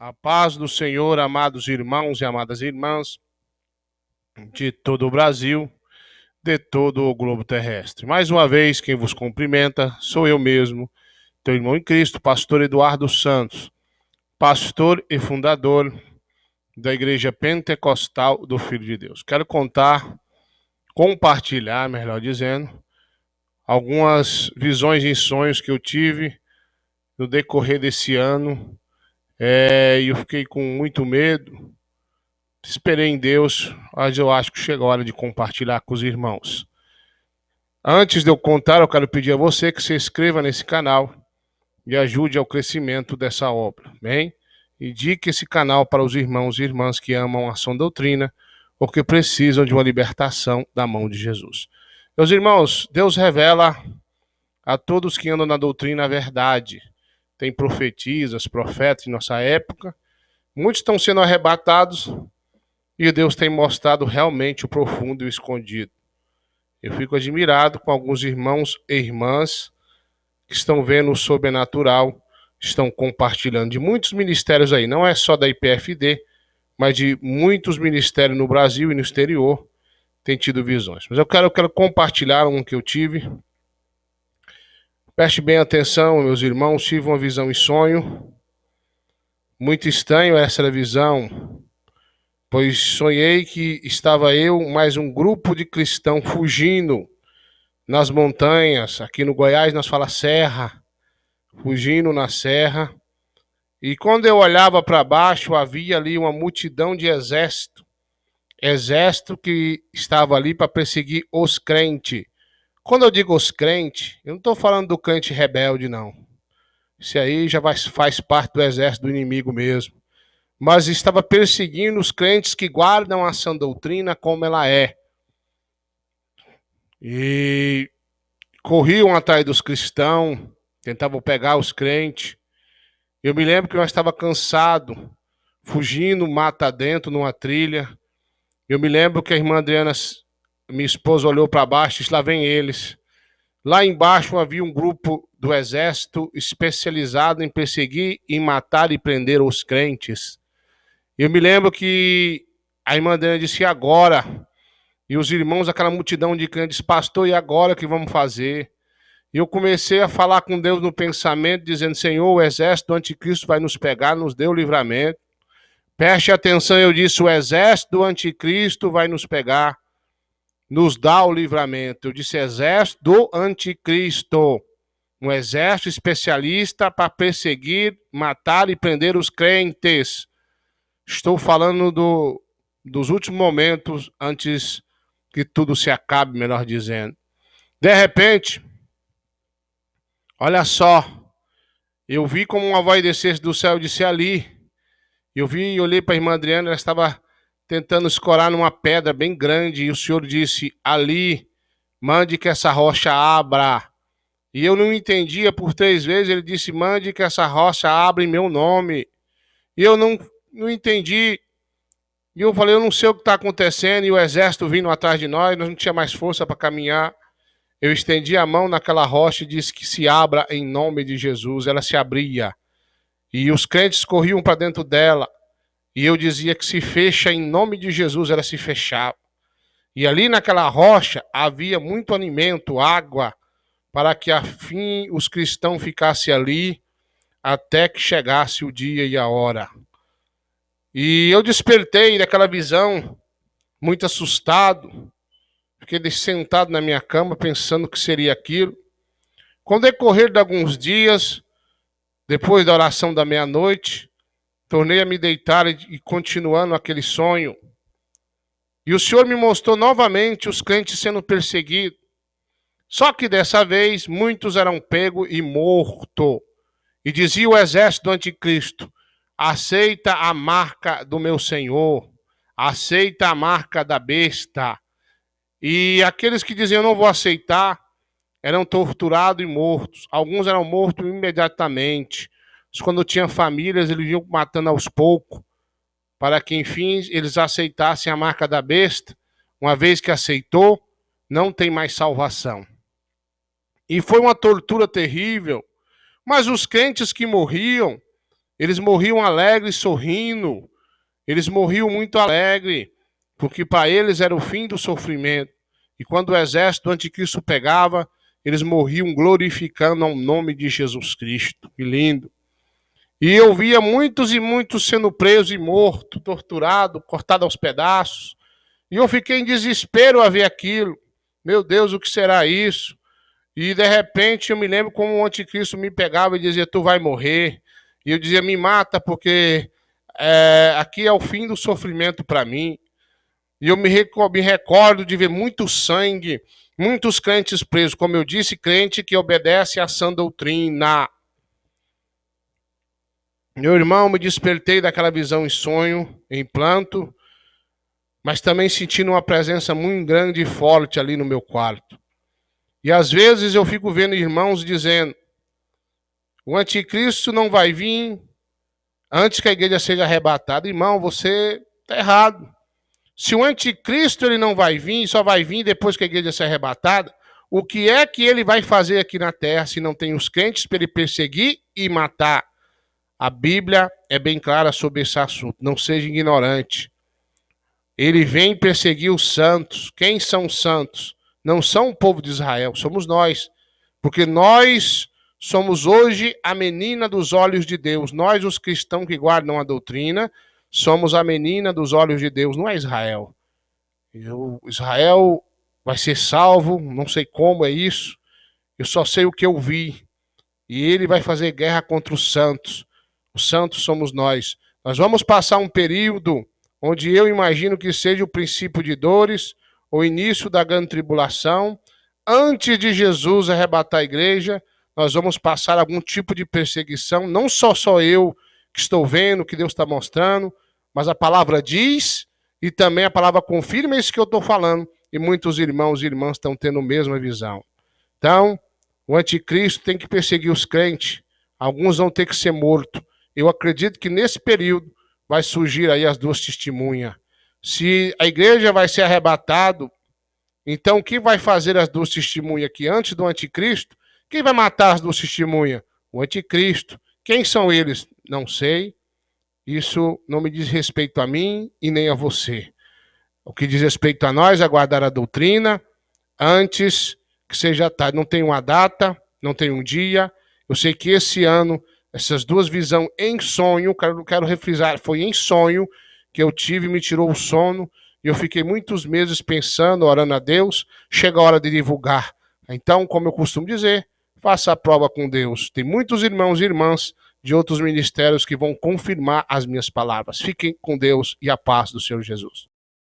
A paz do Senhor, amados irmãos e amadas irmãs de todo o Brasil, de todo o globo terrestre. Mais uma vez, quem vos cumprimenta sou eu mesmo, teu irmão em Cristo, pastor Eduardo Santos, pastor e fundador da Igreja Pentecostal do Filho de Deus. Quero compartilhar, melhor dizendo, algumas visões e sonhos que eu tive no decorrer desse ano. E eu fiquei com muito medo. Esperei em Deus, mas eu acho que chegou a hora de compartilhar com os irmãos. Antes de eu contar, eu quero pedir a você que se inscreva nesse canal e ajude ao crescimento dessa obra, bem? Indique esse canal para os irmãos e irmãs que amam a sã doutrina ou que precisam de uma libertação da mão de Jesus. Meus irmãos, Deus revela a todos que andam na doutrina a verdade. Tem profetisas, profetas em nossa época. Muitos estão sendo arrebatados e Deus tem mostrado realmente o profundo e o escondido. Eu fico admirado com alguns irmãos e irmãs que estão vendo o sobrenatural, estão compartilhando de muitos ministérios aí, não é só da IPFD, mas de muitos ministérios no Brasil e no exterior, tem tido visões. Mas eu quero compartilhar um que eu tive. Preste bem atenção, meus irmãos, tive uma visão em sonho. Muito estranho essa visão, pois sonhei que estava eu, mais um grupo de cristãos fugindo nas montanhas. Aqui no Goiás nós fala serra, fugindo na serra. E quando eu olhava para baixo, havia ali uma multidão de exército que estava ali para perseguir os crentes. Quando eu digo os crentes, eu não estou falando do crente rebelde, não. Isso aí já faz parte do exército do inimigo mesmo. Mas estava perseguindo os crentes que guardam a sã doutrina como ela é. E corriam atrás dos cristãos, tentavam pegar os crentes. Eu me lembro que nós estávamos cansados, fugindo mata dentro numa trilha. Eu me lembro que a irmã Adriana, minha esposa, olhou para baixo e disse: lá vem eles. Lá embaixo havia um grupo do exército especializado em perseguir, em matar e prender os crentes. Eu me lembro que a irmã Adriana disse: e agora? E os irmãos, aquela multidão de crentes: pastor, e agora o que vamos fazer? E eu comecei a falar com Deus no pensamento, dizendo: Senhor, o exército do anticristo vai nos pegar, nos dê o livramento. Preste atenção, eu disse: o exército do anticristo vai nos pegar, nos dá o livramento. Eu disse: exército do anticristo. Um exército especialista para perseguir, matar e prender os crentes. Estou falando dos últimos momentos antes que tudo se acabe, melhor dizendo. De repente, olha só, eu vi como uma voz descesse do céu e disse: ali. Eu vi e olhei para a irmã Adriana, ela estava tentando escorar numa pedra bem grande, e o Senhor disse: ali, mande que essa rocha abra. E eu não entendia, por 3 vezes ele disse: mande que essa rocha abra em meu nome. E eu não entendi. E eu falei: eu não sei o que está acontecendo, e o exército vindo atrás de nós não tinha mais força para caminhar. Eu estendi a mão naquela rocha e disse que se abra em nome de Jesus. Ela se abria. E os crentes corriam para dentro dela. E eu dizia que se fecha em nome de Jesus, ela se fechava. E ali naquela rocha havia muito alimento, água, para que afim os cristãos ficassem ali até que chegasse o dia e a hora. E eu despertei daquela visão, muito assustado. Fiquei sentado na minha cama, pensando o que seria aquilo. Com o decorrer de alguns dias, depois da oração da meia-noite, tornei a me deitar e continuando aquele sonho. E o Senhor me mostrou novamente os crentes sendo perseguidos. Só que dessa vez, muitos eram pegos e mortos. E dizia o exército do anticristo: aceita a marca do meu Senhor, aceita a marca da besta. E aqueles que diziam: não vou aceitar, eram torturados e mortos. Alguns eram mortos imediatamente. Quando tinham famílias, eles iam matando aos poucos, para que, enfim, eles aceitassem a marca da besta. Uma vez que aceitou, não tem mais salvação. E foi uma tortura terrível. Mas os crentes que morriam Eles morriam alegres, sorrindo. Eles morriam muito alegres, porque para eles era o fim do sofrimento. E quando o exército do anticristo pegava, eles morriam glorificando ao nome de Jesus Cristo. Que lindo. E eu via muitos e muitos sendo presos e mortos, torturados, cortados aos pedaços. E eu fiquei em desespero a ver aquilo. Meu Deus, o que será isso? E de repente eu me lembro como o anticristo me pegava e dizia, tu vai morrer. E eu dizia, me mata, porque aqui é o fim do sofrimento para mim. E eu me recordo de ver muito sangue, muitos crentes presos. Como eu disse, crente que obedece à sã doutrina. Meu irmão, me despertei daquela visão em sonho, em planto, mas também sentindo uma presença muito grande e forte ali no meu quarto. E às vezes eu fico vendo irmãos dizendo, o anticristo não vai vir antes que a igreja seja arrebatada. Irmão, você está errado. Se o anticristo ele não vai vir, só vai vir depois que a igreja ser arrebatada, o que é que ele vai fazer aqui na terra se não tem os crentes para ele perseguir e matar? A Bíblia é bem clara sobre esse assunto. Não seja ignorante. Ele vem perseguir os santos. Quem são os santos? Não são o povo de Israel, somos nós. Porque nós somos hoje a menina dos olhos de Deus. Nós, os cristãos que guardam a doutrina, somos a menina dos olhos de Deus, não é Israel. Israel vai ser salvo, não sei como é isso. Eu só sei o que eu vi. E ele vai fazer guerra contra os santos. Os santos somos nós. Nós vamos passar um período onde eu imagino que seja o princípio de dores, o início da grande tribulação. Antes de Jesus arrebatar a igreja, nós vamos passar algum tipo de perseguição. Não só eu que estou vendo, que Deus está mostrando, mas a palavra diz e também a palavra confirma isso que eu estou falando. E muitos irmãos e irmãs estão tendo a mesma visão. Então, o anticristo tem que perseguir os crentes. Alguns vão ter que ser mortos. Eu acredito que nesse período vai surgir aí as duas testemunhas. Se a igreja vai ser arrebatado, então quem vai fazer as duas testemunhas aqui antes do anticristo? Quem vai matar as duas testemunhas? O anticristo. Quem são eles? Não sei. Isso não me diz respeito a mim e nem a você. O que diz respeito a nós é guardar a doutrina antes que seja tarde. Não tem uma data, não tem um dia. Eu sei que esse ano, essas duas visões em sonho, quero refrisar, foi em sonho que eu tive, me tirou o sono, e eu fiquei muitos meses pensando, orando a Deus, chega a hora de divulgar. Então, como eu costumo dizer, faça a prova com Deus. Tem muitos irmãos e irmãs de outros ministérios que vão confirmar as minhas palavras. Fiquem com Deus e a paz do Senhor Jesus.